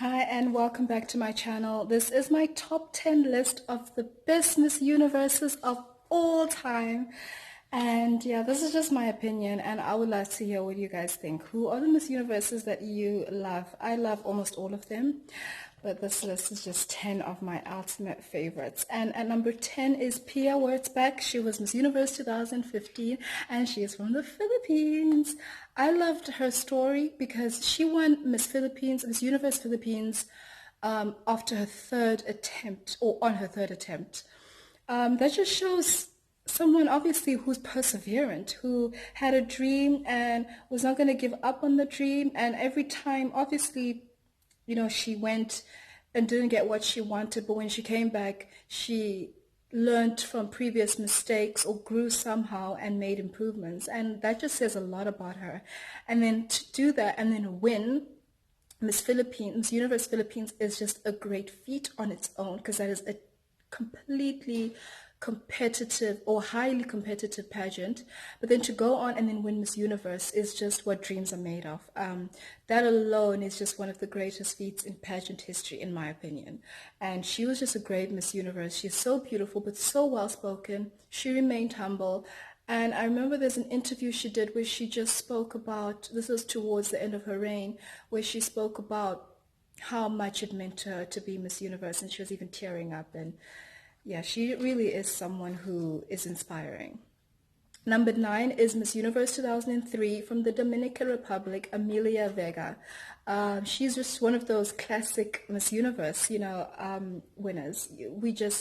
Hi and welcome back to my channel. This is my top 10 list of the best Miss Universes of all time. And yeah, this is just my opinion and I would like to hear what you guys think. Who are the Miss Universes that you love? I love almost all of them, but this list is just 10 of my ultimate favorites. And at number 10 is Pia Wurtzbach. She was Miss Universe 2015 and she is from the Philippines. I loved her story because she won Miss Universe Philippines after her third attempt, or on her third attempt. That just shows someone obviously who's perseverant, who had a dream and was not going to give up on the dream. And every time, obviously, she went and didn't get what she wanted, but when she came back, she learned from previous mistakes or grew somehow and made improvements. And that just says a lot about her. And then to do that and then win Miss Universe Philippines is just a great feat on its own, because that is a completely competitive or highly competitive pageant. But then to go on and then win Miss Universe is just what dreams are made of. That alone is just one of the greatest feats in pageant history, in my opinion. And she was just a great Miss Universe. She's so beautiful but so well spoken. She remained humble. And I remember there's an interview she did where she just spoke about, this was towards the end of her reign, where she spoke about how much it meant to her to be Miss Universe, and she was even tearing up. And yeah, she really is someone who is inspiring. Number 9 is Miss Universe 2003 from the Dominican Republic, Amelia Vega. She's just one of those classic Miss Universe, winners.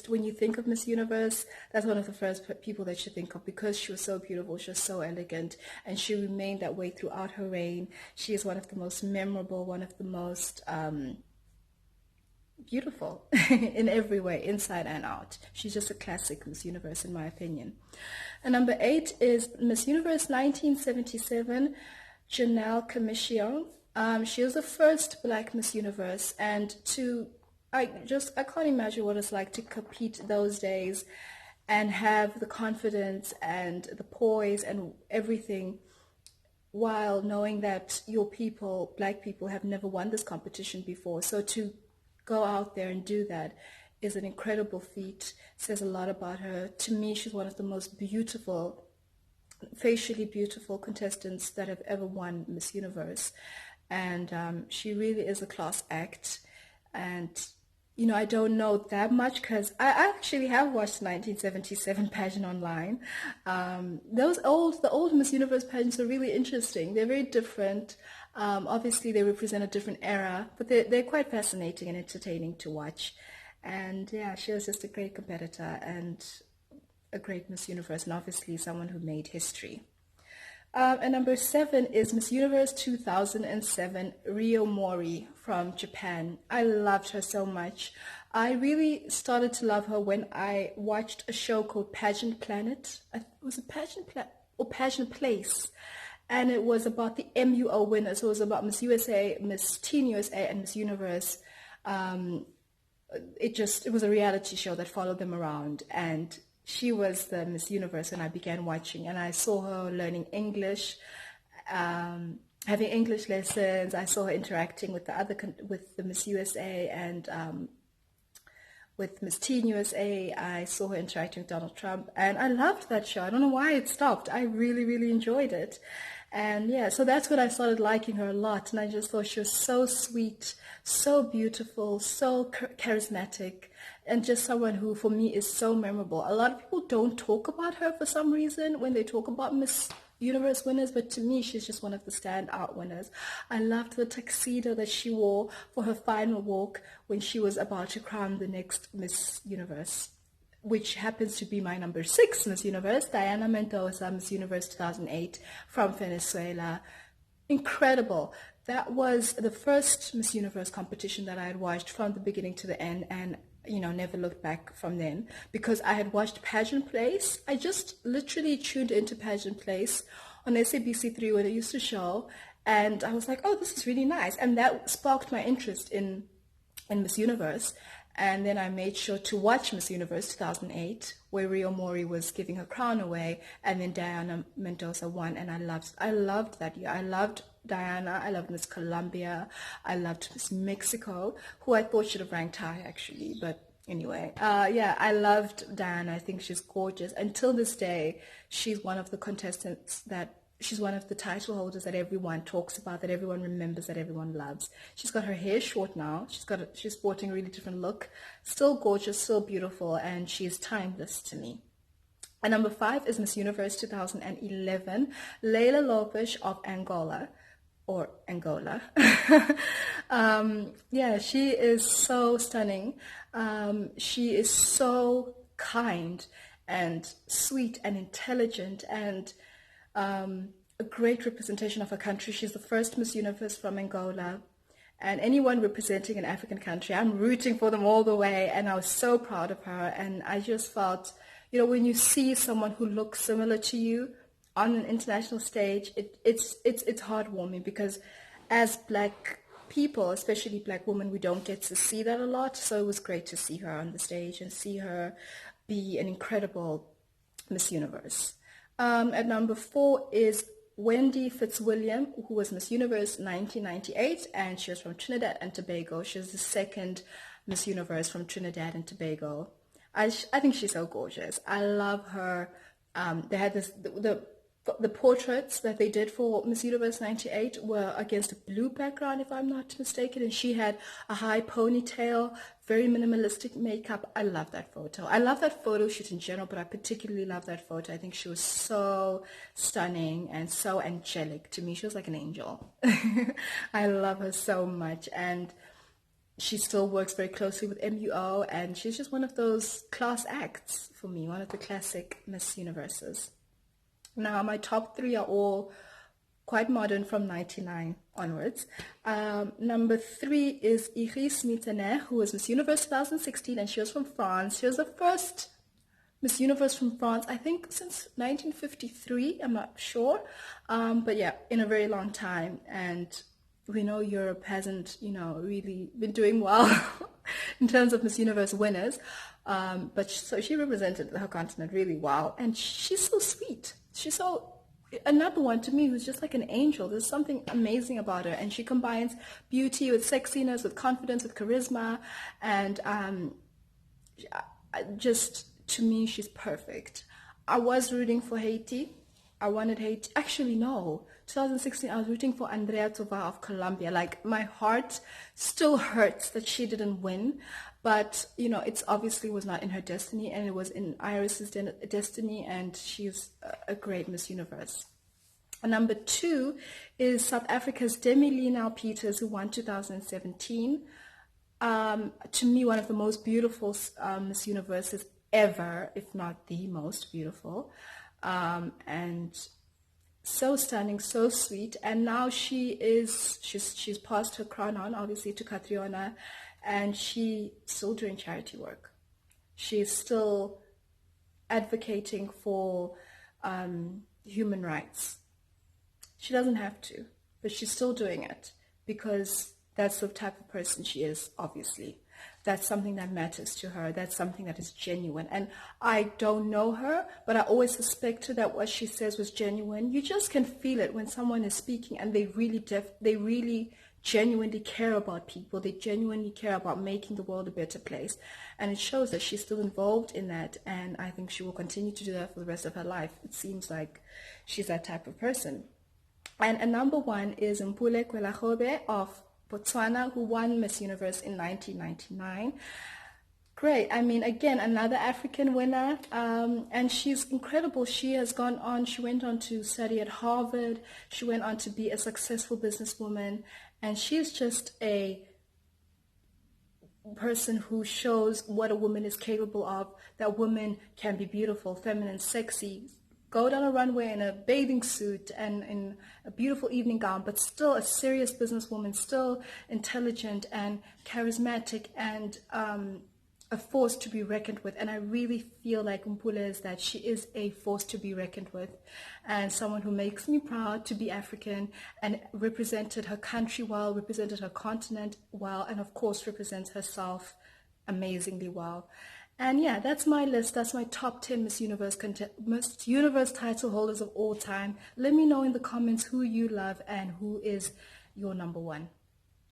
When you think of Miss Universe, that's one of the first people that you think of, because she was so beautiful, she was so elegant, and she remained that way throughout her reign. She is one of the most memorable, one of the most beautiful in every way, inside and out. She's just a classic Miss Universe, in my opinion. And number 8 is Miss Universe 1977, Janelle Commission. She was the first Black Miss Universe, and I can't imagine what it's like to compete those days and have the confidence and the poise and everything, while knowing that your people, Black people, have never won this competition before. So to go out there and do that is an incredible feat. Says a lot about her. To me, she's one of the most beautiful, facially beautiful contestants that have ever won Miss Universe. And she really is a class act. And I don't know that much because I actually have watched the 1977 pageant online. The old Miss Universe pageants are really interesting. They're very different. Obviously, they represent a different era, but they're quite fascinating and entertaining to watch. And yeah, she was just a great competitor and a great Miss Universe, and obviously someone who made history. And number 7 is Miss Universe 2007, Rio Mori from Japan. I loved her so much. I really started to love her when I watched a show called Pageant Planet. It was a Pageant Place. And it was about the MUO winners. So it was about Miss USA, Miss Teen USA, and Miss Universe. It was a reality show that followed them around. And she was the Miss Universe when I began watching. And I saw her learning English, having English lessons. I saw her interacting with with the Miss USA and with Miss Teen USA. I saw her interacting with Donald Trump. And I loved that show. I don't know why it stopped. I really, really enjoyed it. And yeah, so that's when I started liking her a lot. And I just thought she was so sweet, so beautiful, so charismatic, and just someone who, for me, is so memorable. A lot of people don't talk about her for some reason when they talk about Miss Universe winners, but to me, she's just one of the standout winners. I loved the tuxedo that she wore for her final walk when she was about to crown the next Miss Universe, which happens to be my number 6 Miss Universe, Diana Mendoza, Miss Universe 2008 from Venezuela. Incredible. That was the first Miss Universe competition that I had watched from the beginning to the end, and never looked back from then, because I had watched Pageant Place. I just literally tuned into Pageant Place on SABC3 when it used to show, and I was like, oh, this is really nice. And that sparked my interest in Miss Universe. And then I made sure to watch Miss Universe 2008, where Rio Mori was giving her crown away, and then Diana Mendoza won, and I loved that year. I loved Diana. I loved Miss Colombia. I loved Miss Mexico, who I thought should have ranked high actually, but anyway, yeah, I loved Diana. I think she's gorgeous. Until this day, she's one of the contestants that she's one of the title holders that everyone talks about, that everyone remembers, that everyone loves. She's got her hair short now. She's sporting a really different look. Still gorgeous, still beautiful, and she's timeless to me. And number 5 is Miss Universe 2011, Leila Lopes of Angola, or Angola. Yeah, she is so stunning. She is so kind and sweet and intelligent and a great representation of her country. She's the first Miss Universe from Angola. And anyone representing an African country, I'm rooting for them all the way. And I was so proud of her. And I just felt, when you see someone who looks similar to you on an international stage, it's heartwarming, because as Black people, especially Black women, we don't get to see that a lot. So it was great to see her on the stage and see her be an incredible Miss Universe. At number 4 is Wendy Fitzwilliam, who was Miss Universe 1998, and she was from Trinidad and Tobago. She was the second Miss Universe from Trinidad and Tobago. I think she's so gorgeous. I love her. They had the portraits that they did for Miss Universe 98 were against a blue background, if I'm not mistaken, and she had a high ponytail, very minimalistic makeup. I love that photo. I love that photo shoot in general, but I particularly love that photo. I think she was so stunning and so angelic. To me, she was like an angel. I love her so much, and she still works very closely with MUO, and she's just one of those class acts for me, one of the classic Miss Universes. Now, my top 3 are all quite modern, from 99 onwards. Number 3 is Iris Mittener, who was Miss Universe 2016, and she was from France. She was the first Miss Universe from France, I think, since 1953. I'm not sure. But yeah, in a very long time. And we know Europe hasn't, really been doing well in terms of Miss Universe winners. But so she represented her continent really well. And she's so sweet. She's so, another one to me who's just like an angel. There's something amazing about her, and she combines beauty with sexiness, with confidence, with charisma, and just, to me, she's perfect. I was rooting for Haiti. I wanted Haiti. Actually, no. 2016, I was rooting for Andrea Tova of Colombia. Like, my heart still hurts that she didn't win. But, it's obviously was not in her destiny, and it was in Iris's destiny, and she's a great Miss Universe. And number 2 is South Africa's Demi-Leigh Peters, who won 2017. To me, one of the most beautiful Miss Universes ever, if not the most beautiful. And so stunning, so sweet. And now she's passed her crown on, obviously, to Catriona, and she's still doing charity work. She's still advocating for human rights. She doesn't have to, but she's still doing it, because that's the type of person she is, obviously. That's something that matters to her. That's something that is genuine. And I don't know her, but I always suspect that what she says was genuine. You just can feel it when someone is speaking, and they really genuinely care about people. They genuinely care about making the world a better place. And it shows that she's still involved in that, and I think she will continue to do that for the rest of her life. It seems like she's that type of person. And number 1 is Mpule Kwelahobe of Botswana, who won Miss Universe in 1999. Great. I mean, again, another African winner, and she's incredible. She went on to study at Harvard. She went on to be a successful businesswoman, and she's just a person who shows what a woman is capable of, that women can be beautiful, feminine, sexy, go down a runway in a bathing suit and in a beautiful evening gown, but still a serious businesswoman, still intelligent and charismatic, and a force to be reckoned with. And I really feel like Mpule is that. She is a force to be reckoned with, and someone who makes me proud to be African, and represented her country well, represented her continent well, and of course represents herself amazingly well. And yeah, that's my list. That's my top 10 Miss Universe title holders of all time. Let me know in the comments who you love and who is your number one.